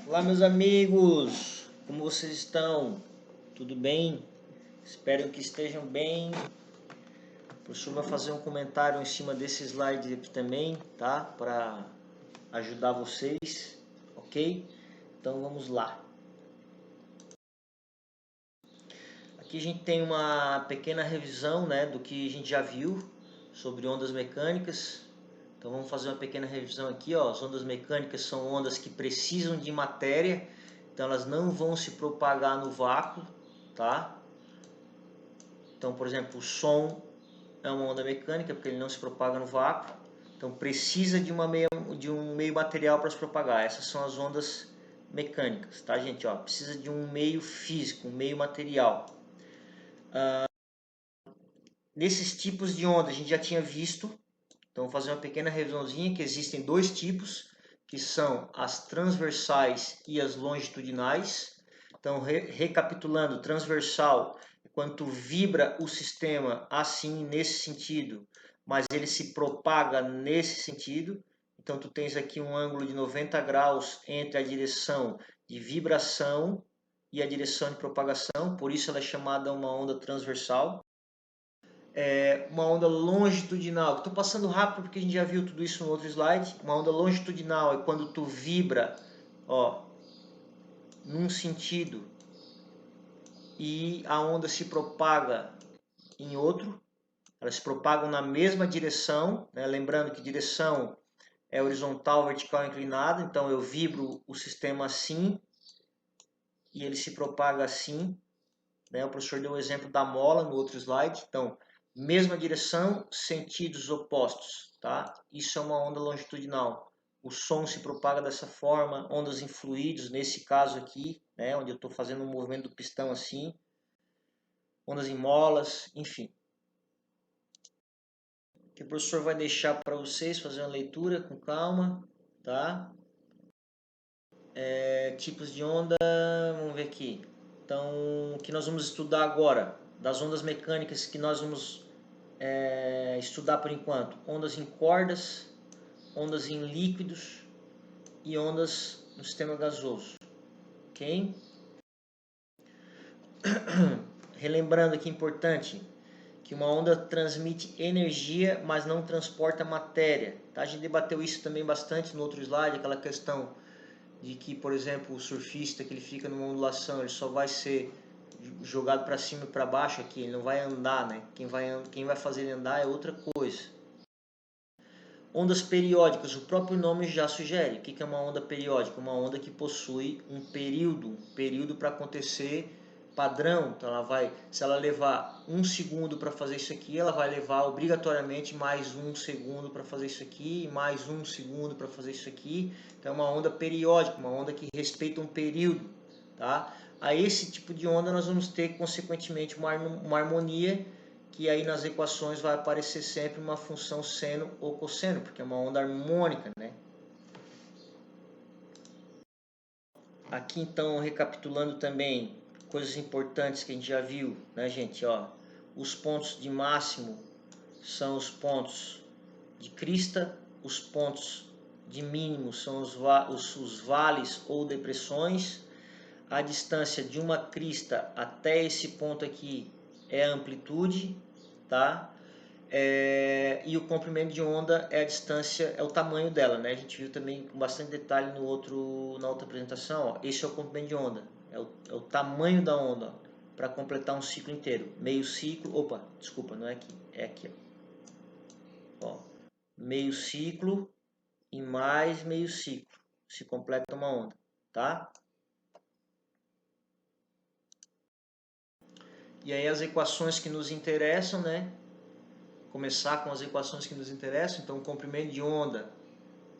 Olá, meus amigos, como vocês estão? Tudo bem? Espero que estejam bem. O professor vai fazer um comentário em cima desse slide aqui também, tá? Para ajudar vocês, ok? Então vamos lá. Aqui a gente tem uma pequena revisão, né, do que a gente já viu sobre ondas mecânicas. Então vamos fazer uma pequena revisão aqui, ó. As ondas mecânicas são ondas que precisam de matéria, então elas não vão se propagar no vácuo, tá? Então, por exemplo, o som é uma onda mecânica porque ele não se propaga no vácuo. Então precisa de um meio material para se propagar. Essas são as ondas mecânicas, tá, gente? Ó, precisa de um meio físico, um meio material. Nesses tipos de onda a gente já tinha visto. Então, vou fazer uma pequena revisãozinha que existem dois tipos, que são as transversais e as longitudinais. Então, recapitulando, transversal é quando tu vibra o sistema assim, nesse sentido, mas ele se propaga nesse sentido. Então, tu tens aqui um ângulo de 90 graus entre a direção de vibração e a direção de propagação, por isso ela é chamada uma onda transversal. Uma onda longitudinal. Estou passando rápido porque a gente já viu tudo isso no outro slide. Uma onda longitudinal é quando tu vibra, ó, num sentido e a onda se propaga em outro. Elas se propagam na mesma direção, né? Lembrando que direção é horizontal, vertical, inclinada. Então eu vibro o sistema assim e ele se propaga assim, né? O professor deu o exemplo da mola no outro slide. Então, mesma direção, sentidos opostos, tá? Isso é uma onda longitudinal. O som se propaga dessa forma, ondas em fluidos, nesse caso aqui, né, onde eu estou fazendo um movimento do pistão assim, ondas em molas, enfim. Que o professor vai deixar para vocês fazer uma leitura com calma, tá? Tipos de onda, vamos ver aqui. Então, o que nós vamos estudar agora, das ondas mecânicas que nós vamos estudar por enquanto: ondas em cordas, ondas em líquidos e ondas no sistema gasoso, ok? Relembrando aqui, importante, que uma onda transmite energia, mas não transporta matéria, tá? A gente debateu isso também bastante no outro slide, aquela questão de que, por exemplo, o surfista, que ele fica numa ondulação, ele só vai ser jogado para cima e para baixo aqui, ele não vai andar, né? Quem vai fazer ele andar é outra coisa. Ondas periódicas, o próprio nome já sugere. O que é uma onda periódica? Uma onda que possui um período para acontecer padrão. Então, se ela levar 1 segundo para fazer isso aqui, ela vai levar obrigatoriamente mais 1 segundo para fazer isso aqui, mais 1 segundo para fazer isso aqui. Então, é uma onda periódica, uma onda que respeita um período. Tá? A esse tipo de onda nós vamos ter, consequentemente, uma harmonia, que aí nas equações vai aparecer sempre uma função seno ou cosseno, porque é uma onda harmônica, né? Aqui então, recapitulando também coisas importantes que a gente já viu, né, gente? Ó, os pontos de máximo são os pontos de crista, os pontos de mínimo são os vales ou depressões. A distância de uma crista até esse ponto aqui é a amplitude, tá? E o comprimento de onda é a distância, é o tamanho dela, né? A gente viu também com bastante detalhe na outra apresentação, ó. Esse é o comprimento de onda, é o tamanho da onda, para completar um ciclo inteiro. Meio ciclo, opa, desculpa, não é aqui, é aqui, ó. Meio ciclo e mais meio ciclo, se completa uma onda, tá? E aí as equações que nos interessam, né? Começar com as equações que nos interessam. Então, o comprimento de onda,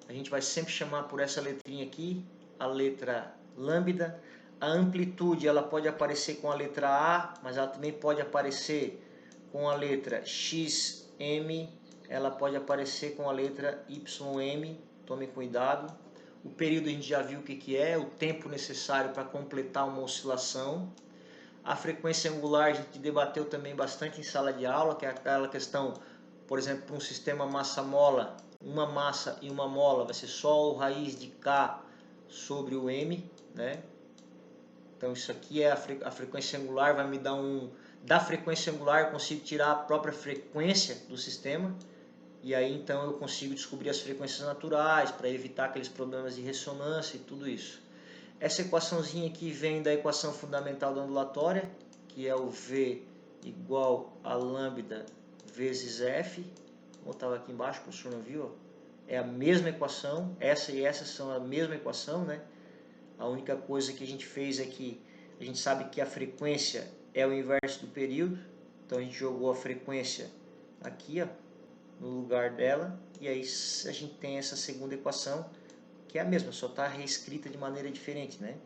a gente vai sempre chamar por essa letrinha aqui, a letra lambda. A amplitude, ela pode aparecer com a letra A, mas ela também pode aparecer com a letra XM, ela pode aparecer com a letra YM, tome cuidado. O período a gente já viu o que é, o tempo necessário para completar uma oscilação. A frequência angular a gente debateu também bastante em sala de aula, que é aquela questão, por exemplo, para um sistema massa-mola, uma massa e uma mola vai ser só o raiz de K sobre o M, né? Então isso aqui é a frequência angular, vai me dar da frequência angular eu consigo tirar a própria frequência do sistema, e aí então eu consigo descobrir as frequências naturais para evitar aqueles problemas de ressonância e tudo isso. Essa equaçãozinha aqui vem da equação fundamental da ondulatória, que é o V igual a lambda vezes F, como estava aqui embaixo, o professor não viu? É a mesma equação, essa e essa são a mesma equação, né? A única coisa que a gente fez é que a gente sabe que a frequência é o inverso do período, então a gente jogou a frequência aqui, ó, no lugar dela, e aí a gente tem essa segunda equação, que é a mesma, só está reescrita de maneira diferente, né?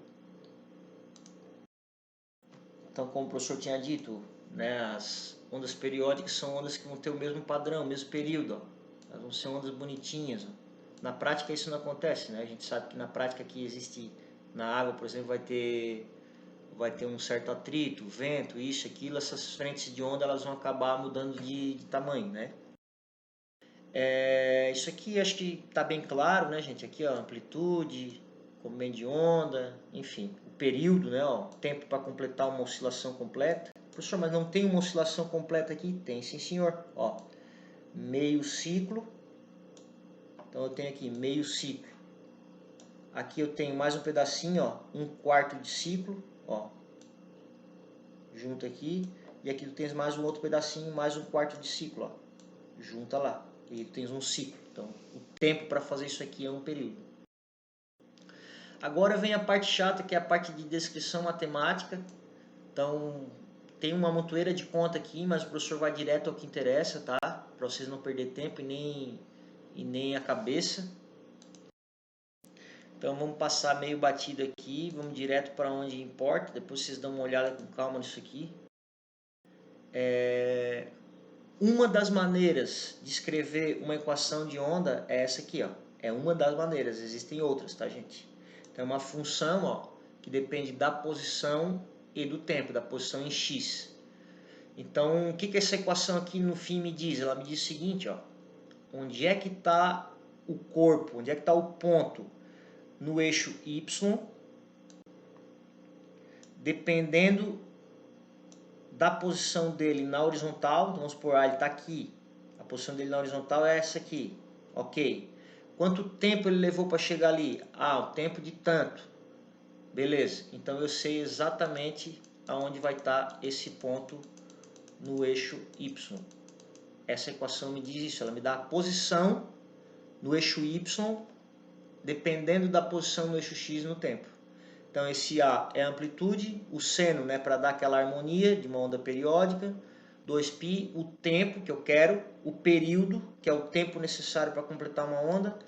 Então, como o professor tinha dito, né, as ondas periódicas são ondas que vão ter o mesmo padrão, o mesmo período, ó. Elas vão ser ondas bonitinhas, ó. Na prática isso não acontece, né? A gente sabe que na prática que existe na água, por exemplo, vai ter um certo atrito, vento, isso, aquilo, essas frentes de onda elas vão acabar mudando de tamanho, né? Isso aqui acho que está bem claro, né, gente? Aqui, ó, amplitude, comprimento de onda, enfim, o período, né, ó, tempo para completar uma oscilação completa. Professor, mas não tem uma oscilação completa aqui? Tem, sim, senhor. Ó, meio ciclo. Então eu tenho aqui meio ciclo. Aqui eu tenho mais um pedacinho, ó, 1/4 de ciclo, ó, junto aqui. E aqui tu tens mais um outro pedacinho, mais 1/4 de ciclo, ó, junta lá. E tu tens um ciclo. Então, o tempo para fazer isso aqui é um período. Agora vem a parte chata, que é a parte de descrição matemática. Então, tem uma montoeira de conta aqui, mas o professor vai direto ao que interessa, tá? Para vocês não perder tempo e nem a cabeça. Então, vamos passar meio batido aqui, vamos direto para onde importa. Depois vocês dão uma olhada com calma nisso aqui. Uma das maneiras de escrever uma equação de onda é essa aqui, ó. É uma das maneiras, existem outras, tá, gente? Então, é uma função, ó, que depende da posição e do tempo, da posição em x. Então, o que essa equação aqui no fim me diz? Ela me diz o seguinte, ó, onde é que está o corpo, onde é que está o ponto no eixo y, dependendo da posição dele na horizontal. Vamos supor, ele está aqui, a posição dele na horizontal é essa aqui, ok. Quanto tempo ele levou para chegar ali? Ah, o tempo de tanto. Beleza, então eu sei exatamente aonde vai estar esse ponto no eixo y. Essa equação me diz isso, ela me dá a posição no eixo y, dependendo da posição no eixo x no tempo. Então esse A é a amplitude, o seno, né, para dar aquela harmonia de uma onda periódica, 2π, o tempo que eu quero, o período, que é o tempo necessário para completar uma onda,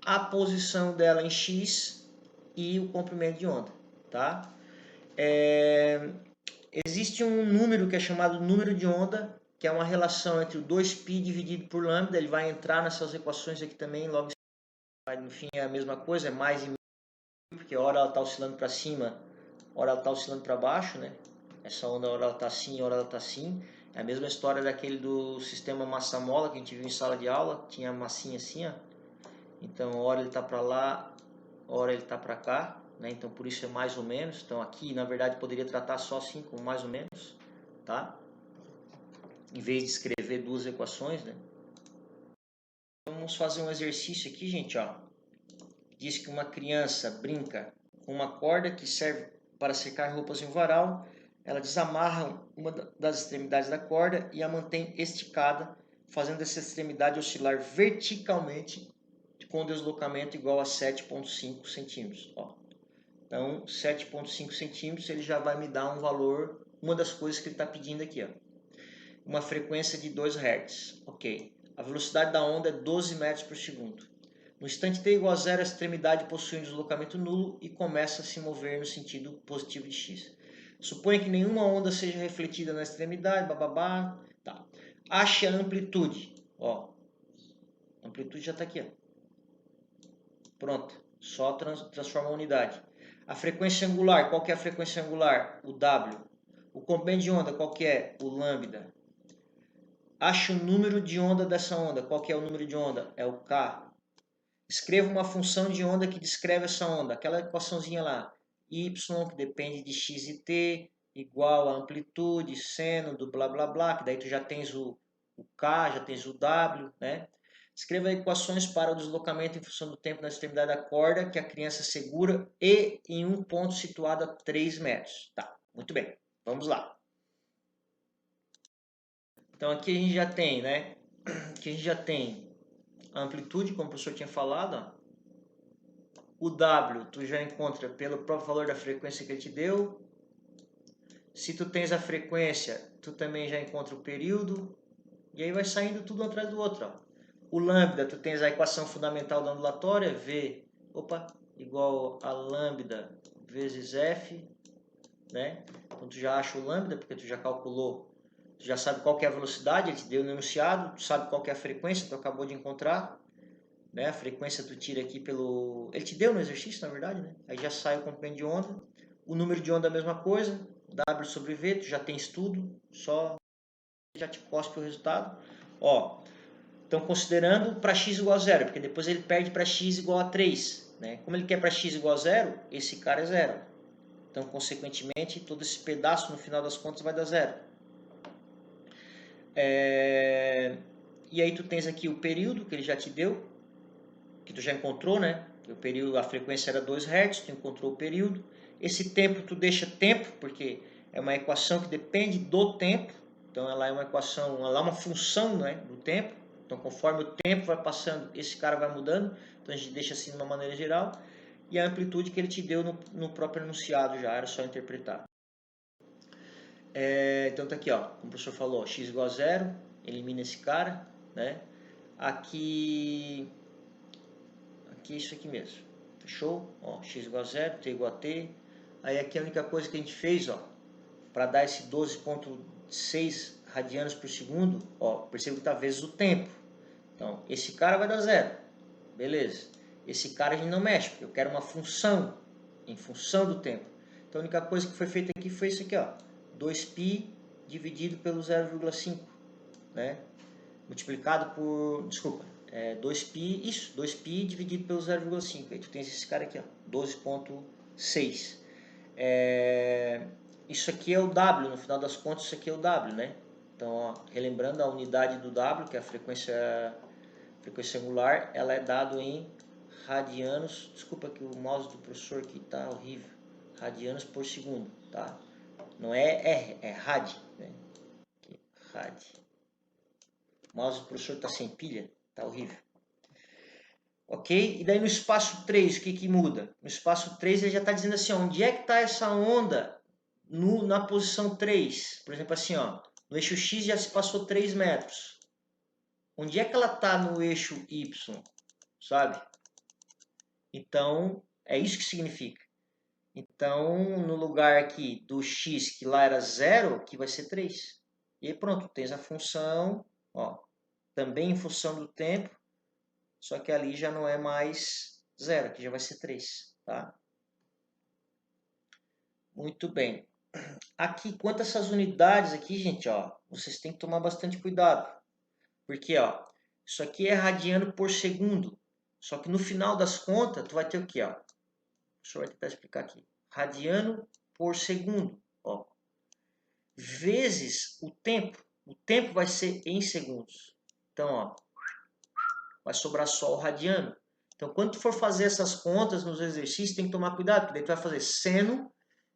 a posição dela em x e o comprimento de onda, tá? Existe um número que é chamado número de onda, que é uma relação entre o 2π dividido por lambda. Ele vai entrar nessas equações aqui também, logo no fim é a mesma coisa, é mais e menos, porque hora ela está oscilando para cima, hora ela está oscilando para baixo, né? Essa onda hora ela está assim, hora ela está assim. É a mesma história daquele do sistema massa-mola que a gente viu em sala de aula, tinha a massinha assim, ó. Então hora ele está para lá, hora ele está para cá, né? Então por isso é mais ou menos. Então aqui na verdade poderia tratar só assim como mais ou menos, tá? Em vez de escrever duas equações, né? Vamos fazer um exercício aqui, gente, ó. Diz que uma criança brinca com uma corda que serve para secar roupas em um varal. Ela desamarra uma das extremidades da corda e a mantém esticada, fazendo essa extremidade oscilar verticalmente com deslocamento igual a 7,5 centímetros. Ó. Então, 7,5 centímetros ele já vai me dar um valor, uma das coisas que ele está pedindo aqui, ó. Uma frequência de 2 Hz. Ok. A velocidade da onda é 12 metros por segundo. No instante t igual a 0, a extremidade possui um deslocamento nulo e começa a se mover no sentido positivo de x. Suponha que nenhuma onda seja refletida na extremidade, bababá. Tá. Ache a amplitude. Ó. A amplitude já está aqui, ó. Pronto. Só transforma a unidade. A frequência angular, qual que é a frequência angular? O W. O comprimento de onda, qual que é? O lambda. Ache o número de onda dessa onda. Qual que é o número de onda? É o K. Escreva uma função de onda que descreve essa onda, aquela equaçãozinha lá, y, que depende de x e t, igual a amplitude, seno do blá blá blá, que daí tu já tens o k, já tens o w, né? Escreva equações para o deslocamento em função do tempo na extremidade da corda que a criança segura e em um ponto situado a 3 metros. Tá, muito bem, vamos lá. Então aqui a gente já tem, né? Aqui a gente já tem a amplitude, como o professor tinha falado, ó. O W tu já encontra pelo próprio valor da frequência que ele te deu. Se tu tens a frequência, tu também já encontra o período. E aí vai saindo tudo um atrás do outro. Ó. O lambda, tu tens a equação fundamental da ondulatória, V igual a lambda vezes F. Né? Então tu já acha o lambda, porque tu já calculou, tu já sabe qual que é a velocidade, ele te deu no enunciado, tu sabe qual que é a frequência, tu acabou de encontrar. Né? A frequência tu tira aqui pelo... Ele te deu no exercício, na verdade, né? Aí já sai o comprimento de onda. O número de onda é a mesma coisa. W sobre V, tu já tens tudo. Só já te cospe o resultado. Ó, então considerando para x igual a 0, porque depois ele perde para x igual a 3. Né? Como ele quer para x igual a 0, esse cara é 0. Então, consequentemente, todo esse pedaço, no final das contas, vai dar 0. E aí tu tens aqui o período que ele já te deu, que tu já encontrou, né? O período, a frequência era 2 Hz, tu encontrou o período. Esse tempo tu deixa tempo, porque é uma equação que depende do tempo. Então ela é uma equação, ela é uma função, né, do tempo. Então conforme o tempo vai passando, esse cara vai mudando. Então a gente deixa assim de uma maneira geral. E a amplitude que ele te deu no próprio enunciado já, era só interpretar. Então tá aqui, ó, como o professor falou, x igual a 0, elimina esse cara, né? Aqui é isso aqui mesmo. Fechou? Ó, x igual a 0, t igual a t. Aí aqui a única coisa que a gente fez, ó, para dar esse 12,6 radianos por segundo, ó, perceba que está vezes o tempo. Então, esse cara vai dar 0. Beleza. Esse cara a gente não mexe, porque eu quero uma função, em função do tempo. Então, a única coisa que foi feita aqui foi isso aqui, ó. 2π dividido pelo 0,5, né? Multiplicado por, desculpa, 2π, isso, 2π dividido pelo 0,5. Aí tu tens esse cara aqui, ó, 12,6. Isso aqui é o W, no final das contas isso aqui é o W, né? Então, ó, relembrando a unidade do W, que é a frequência angular, ela é dado em radianos, desculpa que o mouse do professor aqui tá horrível, radianos por segundo, tá? Não é R, é rad, né? Aqui, rad. O mouse do professor está sem pilha, tá horrível. Ok? E daí no espaço 3, o que muda? No espaço 3 ele já está dizendo assim, ó, onde é que está essa onda na posição 3? Por exemplo, assim, ó, no eixo X já se passou 3 metros. Onde é que ela está no eixo Y? Sabe? Então, é isso que significa. Então, no lugar aqui do X, que lá era 0, aqui vai ser 3. E aí pronto, tens a função, ó, também em função do tempo, só que ali já não é mais 0, aqui já vai ser 3, tá? Muito bem. Aqui, quanto a essas unidades aqui, gente, ó, vocês têm que tomar bastante cuidado. Porque, ó, isso aqui é radiano por segundo. Só que no final das contas, tu vai ter o quê, ó? O professor vai tentar explicar aqui. Radiano por segundo, ó. Vezes o tempo. O tempo vai ser em segundos. Então, ó, vai sobrar só o radiano. Então, quando tu for fazer essas contas nos exercícios, tem que tomar cuidado, porque daí tu vai fazer seno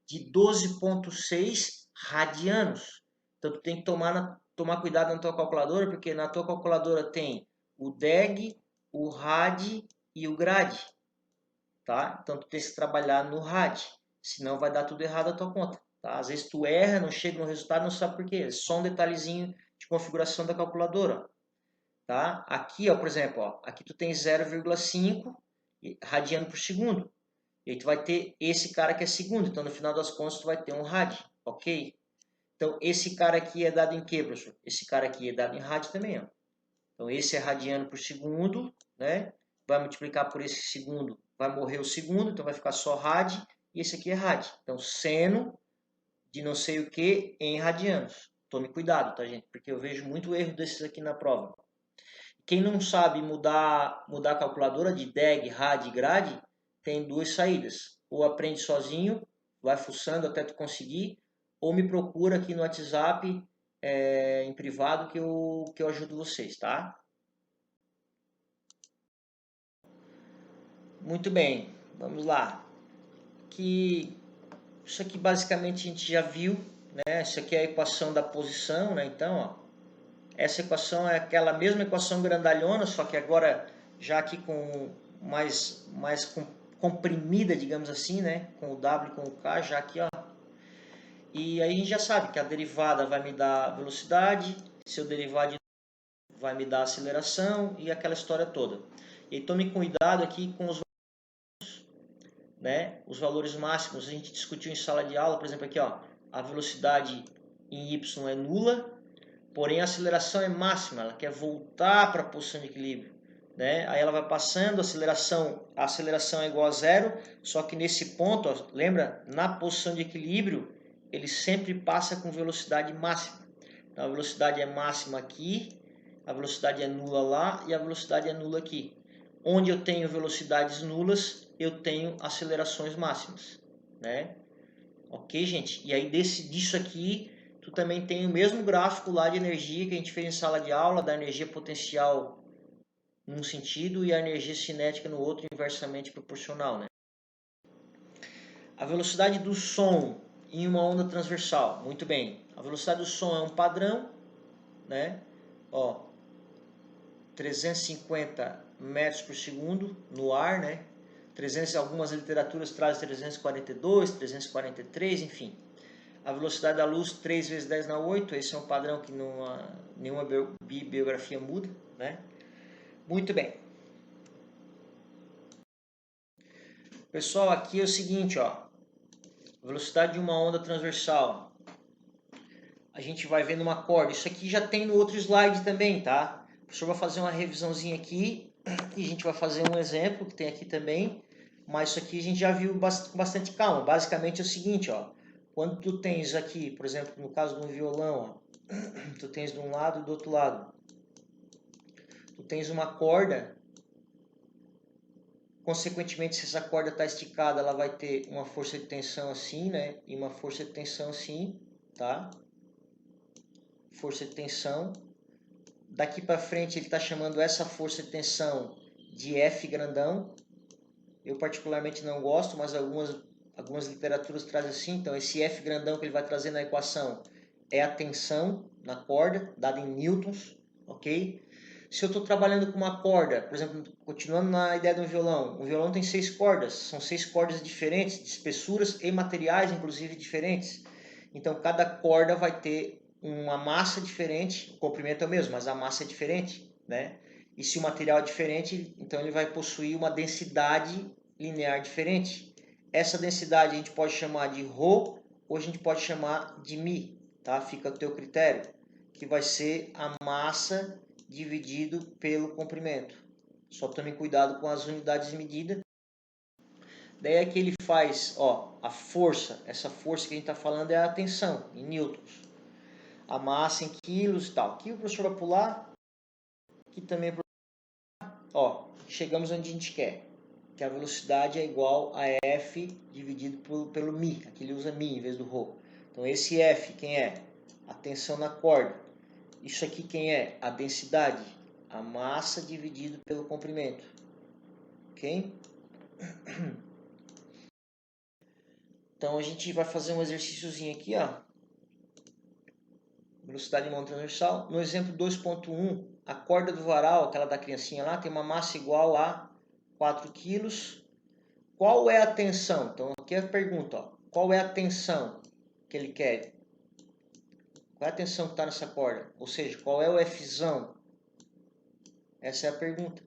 de 12,6 radianos. Então, tu tem que tomar cuidado na tua calculadora, porque na tua calculadora tem o DEG, o rad e o grad. Tá? Então, tu tem que trabalhar no rad, senão vai dar tudo errado a tua conta. Tá? Às vezes tu erra, não chega no resultado, não sabe por quê. É só um detalhezinho de configuração da calculadora. Tá? Aqui, ó, por exemplo, ó, aqui tu tem 0,5 radiano por segundo. E aí tu vai ter esse cara que é segundo. Então, no final das contas, tu vai ter um rad. Ok? Então, esse cara aqui é dado em quê, professor? Esse cara aqui é dado em rad também. Ó. Então, esse é radiano por segundo. Né? Vai multiplicar por esse segundo. Vai morrer o segundo. Então, vai ficar só rad. E esse aqui é rad. Então, seno de não sei o que em radianos. Tome cuidado, tá, gente? Porque eu vejo muito erro desses aqui na prova. Quem não sabe mudar a calculadora de DEG, RAD e GRAD, tem duas saídas. Ou aprende sozinho, vai fuçando até tu conseguir, ou me procura aqui no WhatsApp em privado que eu ajudo vocês, tá? Muito bem, vamos lá. Isso aqui basicamente a gente já viu, né? Isso aqui é a equação da posição, né? Então, ó, essa equação é aquela mesma equação grandalhona, só que agora já aqui com mais comprimida, digamos assim, né? Com o W e com o K, já aqui, ó. E aí a gente já sabe que a derivada vai me dar velocidade, se eu derivar de vai me dar aceleração e aquela história toda. E tome cuidado aqui com os né? Os valores máximos a gente discutiu em sala de aula, por exemplo, aqui, ó, a velocidade em y é nula, porém a aceleração é máxima, ela quer voltar para a posição de equilíbrio, né? Aí ela vai passando, a aceleração é igual a zero, só que nesse ponto, ó, lembra, na posição de equilíbrio, ele sempre passa com velocidade máxima. Então a velocidade é máxima aqui, a velocidade é nula lá e a velocidade é nula aqui. Onde eu tenho velocidades nulas, eu tenho acelerações máximas, né? Ok, gente? E aí disso aqui, tu também tem o mesmo gráfico lá de energia que a gente fez em sala de aula, da energia potencial num sentido e a energia cinética no outro, inversamente proporcional, né? A velocidade do som em uma onda transversal, muito bem. A velocidade do som é um padrão, né? Ó, 350 metros por segundo no ar, né? Algumas literaturas trazem 342, 343, enfim. A velocidade da luz 3 vezes 10 na 8, esse é um padrão que nenhuma bibliografia muda, né? Muito bem. Pessoal, aqui é o seguinte, ó. Velocidade de uma onda transversal. A gente vai vendo uma corda. Isso aqui já tem no outro slide também, tá? O professor vai fazer uma revisãozinha aqui e a gente vai fazer um exemplo que tem aqui também. Mas isso aqui a gente já viu com bastante calma. Basicamente é o seguinte, ó. Quando tu tens aqui, por exemplo, no caso de um violão, ó, tu tens de um lado e do outro lado. Tu tens uma corda. Consequentemente, se essa corda está esticada, ela vai ter uma força de tensão assim, né? E uma força de tensão assim, tá? Força de tensão. Daqui para frente ele está chamando essa força de tensão de F grandão. Eu particularmente não gosto, mas algumas literaturas trazem assim. Então esse F grandão que ele vai trazer na equação é a tensão na corda, dada em newtons, ok? Se eu estou trabalhando com uma corda, por exemplo, continuando na ideia de um violão tem 6 cordas, são 6 cordas diferentes, de espessuras e materiais inclusive diferentes. Então cada corda vai ter uma massa diferente, o comprimento é o mesmo, mas a massa é diferente, né? E se o material é diferente, então ele vai possuir uma densidade linear diferente. Essa densidade a gente pode chamar de ρ ou a gente pode chamar de μ, tá? Fica a teu critério, que vai ser a massa dividido pelo comprimento. Só tome cuidado com as unidades de medida. Daí é que ele faz, ó, a força, essa força que a gente está falando é a tensão, em newtons. A massa em quilos e tal. Aqui o professor vai pular, aqui também, ó, chegamos onde a gente quer, que a velocidade é igual a F dividido pelo μ, aqui ele usa μ em vez do ρ. Então esse F, quem é? A tensão na corda. Isso aqui quem é? A densidade, a massa dividido pelo comprimento. Ok? Então a gente vai fazer um exercíciozinho aqui, ó. Velocidade de mão transversal. No exemplo 2.1, a corda do varal, aquela da criancinha lá, tem uma massa igual a 4 kg. Qual é a tensão? Então aqui é a pergunta, ó. Qual é a tensão que ele quer? Qual é a tensão que está nessa corda? Ou seja, qual é o Fzão? Essa é a pergunta.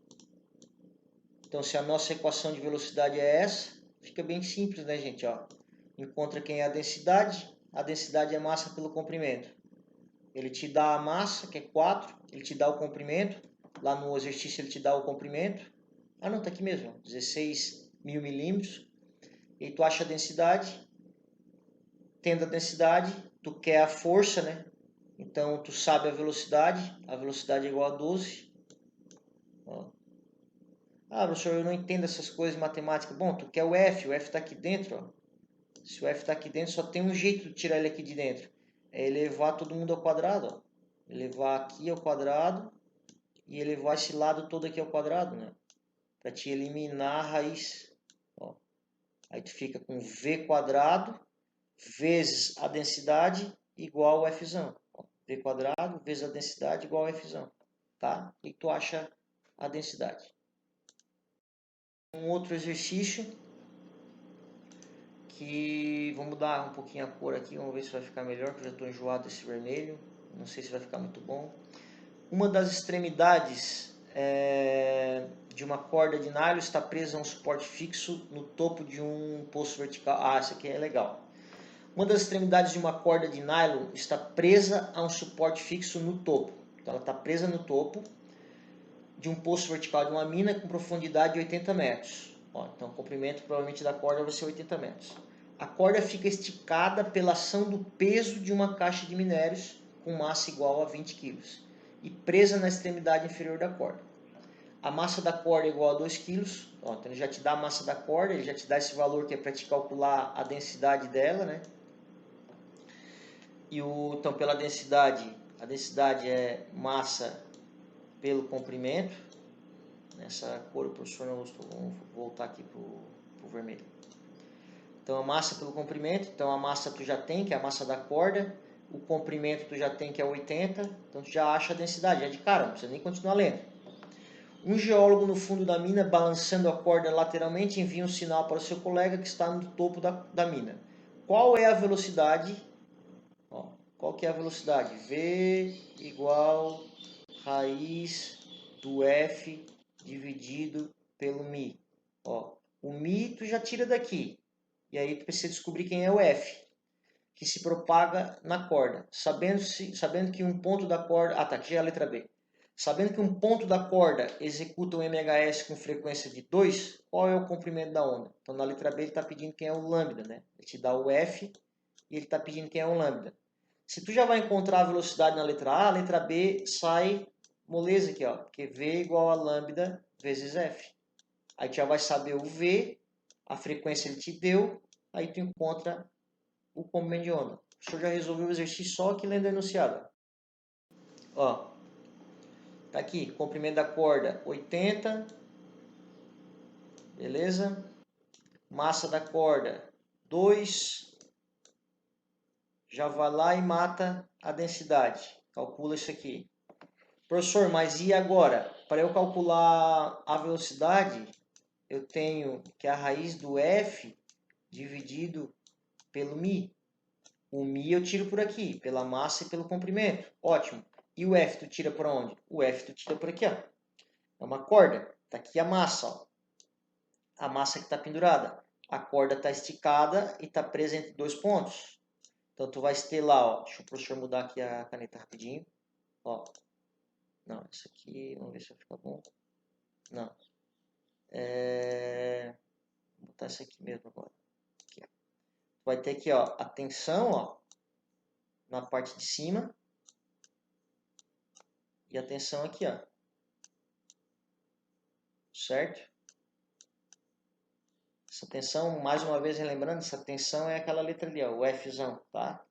Então se a nossa equação de velocidade é essa, fica bem simples, né, gente? Ó, encontra quem é a densidade é massa pelo comprimento. Ele te dá a massa, que é 4, ele te dá o comprimento, lá no exercício ele te dá o comprimento. Ah não, tá aqui mesmo, 16.000 milímetros. E tu acha a densidade, tendo a densidade, tu quer a força, né? Então tu sabe a velocidade é igual a 12 Ó. Ah, professor, eu não entendo essas coisas de matemática. Bom, tu quer o F está aqui dentro, ó. Se o F está aqui dentro, só tem um jeito de tirar ele aqui de dentro. É elevar todo mundo ao quadrado, ó. Elevar aqui ao quadrado e elevar esse lado todo aqui ao quadrado, né? Para te eliminar a raiz. Ó. Aí tu fica com V quadrado vezes a densidade igual ao Fzão. Ó. V quadrado vezes a densidade igual ao Fzão. Tá? E tu acha a densidade. Um outro exercício que vou mudar um pouquinho a cor aqui, vamos ver se vai ficar melhor, que eu já estou enjoado desse vermelho, não sei se vai ficar muito bom. Uma das extremidades de uma corda de nylon está presa a um suporte fixo no topo de um poço vertical. Ah, isso aqui é legal. Uma das extremidades de uma corda de nylon está presa a um suporte fixo no topo. Então ela está presa no topo de um poço vertical de uma mina com profundidade de 80 metros. Ó, então o comprimento provavelmente da corda vai ser 80 metros. A corda fica esticada pela ação do peso de uma caixa de minérios com massa igual a 20 kg e presa na extremidade inferior da corda. A massa da corda é igual a 2 kg. Ó, então ele já te dá a massa da corda, ele já te dá esse valor que é para te calcular a densidade dela, né? Então pela densidade, a densidade é massa pelo comprimento. Nessa cor o professor não gostou. Vamos voltar aqui para o vermelho. Então a massa pelo comprimento, então a massa tu já tem, que é a massa da corda, o comprimento tu já tem, que é 80, então tu já acha a densidade, já de cara, não precisa nem continuar lendo. Um geólogo no fundo da mina, balançando a corda lateralmente, envia um sinal para o seu colega que está no topo da mina. Qual é a velocidade? Ó, qual que é a velocidade? V igual raiz do F dividido pelo Mi. Ó, o Mi tu já tira daqui. E aí tu precisa descobrir quem é o F, que se propaga na corda. Sabendo que um ponto da corda... Ah, tá, aqui já é a letra B. Sabendo que um ponto da corda executa um MHS com frequência de 2, qual é o comprimento da onda? Então na letra B ele está pedindo quem é o lambda, né? Ele te dá o F e ele está pedindo quem é o lambda. Se tu já vai encontrar a velocidade na letra A letra B sai moleza aqui, ó, porque V igual a lambda vezes F. Aí tu já vai saber o V, a frequência ele te deu, aí tu encontra o comprimento de onda. O professor já resolveu o exercício só aqui lendo o enunciado. Ó, tá aqui, comprimento da corda 80, beleza? Massa da corda 2, já vai lá e mata a densidade. Calcula isso aqui. Professor, mas e agora? Para eu calcular a velocidade, eu tenho que a raiz do F dividido pelo Mi. O Mi eu tiro por aqui, pela massa e pelo comprimento. Ótimo. E o F tu tira por onde? O F tu tira por aqui, ó. É uma corda. Tá aqui a massa, ó. A massa que está pendurada. A corda está esticada e está presa entre dois pontos. Então tu vai ter lá, ó. Deixa o professor mudar aqui a caneta rapidinho. Ó. Não, isso aqui, vamos ver se vai ficar bom. Não. Vou botar isso aqui mesmo agora. Aqui, ó. Vai ter aqui, ó, a tensão, ó, na parte de cima. E a tensão aqui, ó. Certo? Essa tensão, mais uma vez relembrando, essa tensão é aquela letra ali, ó, o Fzão, tá?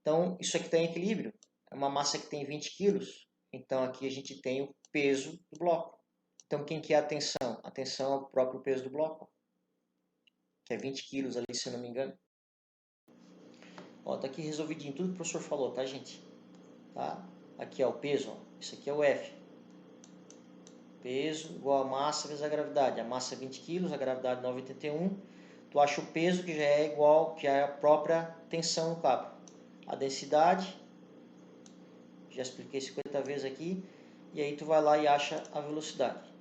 Então, isso aqui está em equilíbrio. É uma massa que tem 20 quilos. Então, aqui a gente tem o peso do bloco. Então, quem que é a tensão? A tensão é o próprio peso do bloco, que é 20 quilos ali, se eu não me engano. Ó, tá aqui resolvidinho tudo que o professor falou, tá, gente? Tá? Aqui é o peso, ó. Isso aqui é o F. Peso igual a massa vezes a gravidade. A massa é 20 kg, a gravidade 9,81. Tu acha o peso que já é igual, que é a própria tensão no cabo. A densidade, já expliquei 50 vezes aqui. E aí tu vai lá e acha a velocidade.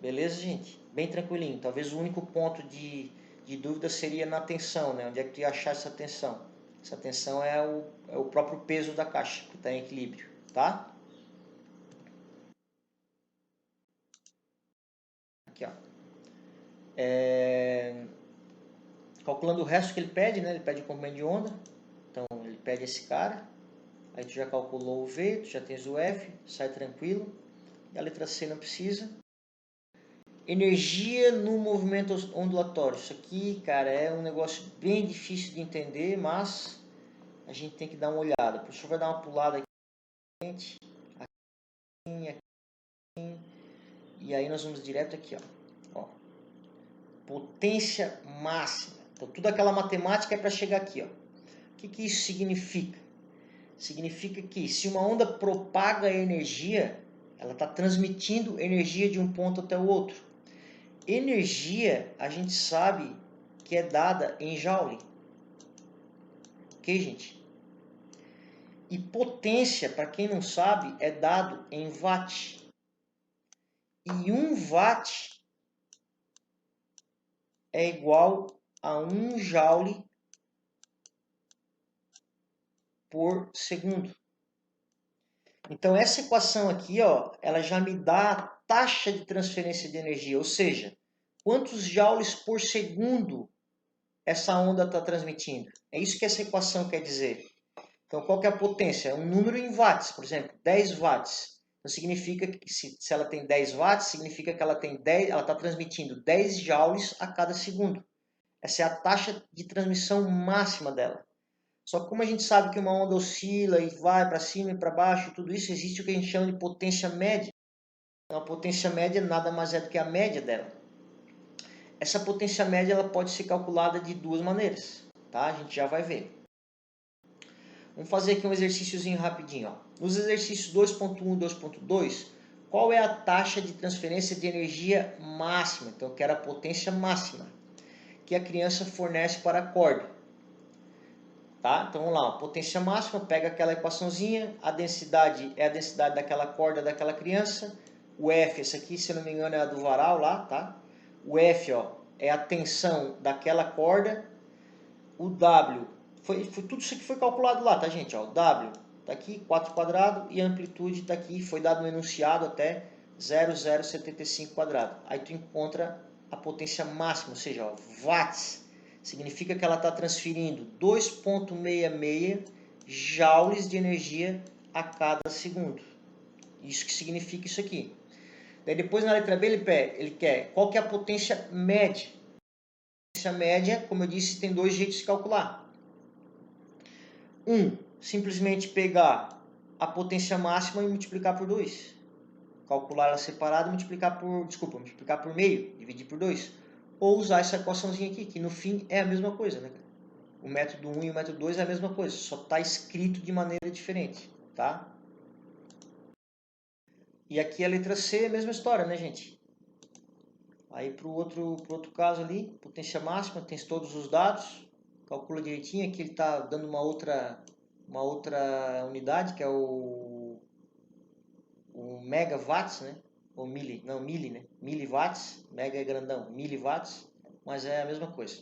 Beleza, gente? Bem tranquilinho. Talvez o único ponto de dúvida seria na tensão, né? Onde é que tu ia achar essa tensão? Essa tensão é o próprio peso da caixa, que está em equilíbrio, tá? Aqui, ó. Calculando o resto que ele pede, né? Ele pede o comprimento de onda. Então, ele pede esse cara. Aí tu já calculou o V, tu já tens o F, sai tranquilo. E a letra C não precisa. Energia no movimento ondulatório. Isso aqui, cara, é um negócio bem difícil de entender, mas a gente tem que dar uma olhada. O professor vai dar uma pulada aqui, e aí nós vamos direto aqui, ó. Potência máxima. Então, toda aquela matemática é para chegar aqui, ó. O que isso significa? Significa que se uma onda propaga energia, ela está transmitindo energia de um ponto até o outro. Energia, a gente sabe que é dada em Joule. Ok, gente? E potência, para quem não sabe, é dado em watt. E 1 watt é igual a 1 joule por segundo. Então, essa equação aqui, ó, ela já me dá a taxa de transferência de energia, ou seja, quantos joules por segundo essa onda está transmitindo. É isso que essa equação quer dizer. Então, qual que é a potência? É um número em watts, por exemplo, 10 watts. Então, significa que se ela tem 10 watts, significa que ela está transmitindo 10 joules a cada segundo. Essa é a taxa de transmissão máxima dela. Só que como a gente sabe que uma onda oscila e vai para cima e para baixo, tudo isso, existe o que a gente chama de potência média. Então, a potência média nada mais é do que a média dela. Essa potência média ela pode ser calculada de duas maneiras, tá? A gente já vai ver. Vamos fazer aqui um exercíciozinho rapidinho. Ó. Nos exercícios 2.1 e 2.2, qual é a taxa de transferência de energia máxima? Então, eu quero a potência máxima que a criança fornece para a corda. Tá? Então, vamos lá. A potência máxima, pega aquela equaçãozinha, a densidade é a densidade daquela corda daquela criança. O F, esse aqui, se não me engano, é a do varal lá, tá? O F, ó, é a tensão daquela corda. O W, foi tudo isso que foi calculado lá, tá, gente? Ó, o W está aqui, 4 quadrado, e a amplitude está aqui, foi dado no enunciado até 0,075 quadrado. Aí tu encontra a potência máxima, ou seja, ó, watts. Significa que ela está transferindo 2,66 joules de energia a cada segundo. Isso que significa isso aqui. Daí depois na letra B ele quer qual que é a potência média. A potência média, como eu disse, tem dois jeitos de calcular. Simplesmente pegar a potência máxima e multiplicar por 2. Calcular ela separada e multiplicar por meio, dividir por 2. Ou usar essa equaçãozinha aqui, que no fim é a mesma coisa, né? O método 1 e o método 2 é a mesma coisa, só está escrito de maneira diferente, tá? E aqui a letra C é a mesma história, né, gente? Aí pro outro caso ali, potência máxima, tem todos os dados, calcula direitinho, aqui ele está dando uma outra unidade, que é o megawatts, né? Ou milli, né? Miliwatts, mega é grandão, miliwatts, mas é a mesma coisa.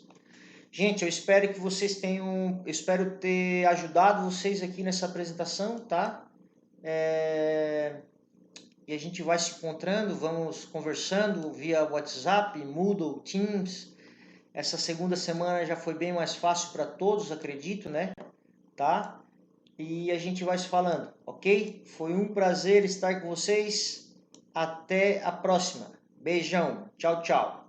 Gente, eu espero que vocês tenham, eu espero ter ajudado vocês aqui nessa apresentação, tá? E a gente vai se encontrando, vamos conversando via WhatsApp, Moodle, Teams. Essa segunda semana já foi bem mais fácil para todos, acredito, né? Tá? E a gente vai se falando, ok? Foi um prazer estar com vocês. Até a próxima. Beijão. Tchau, tchau.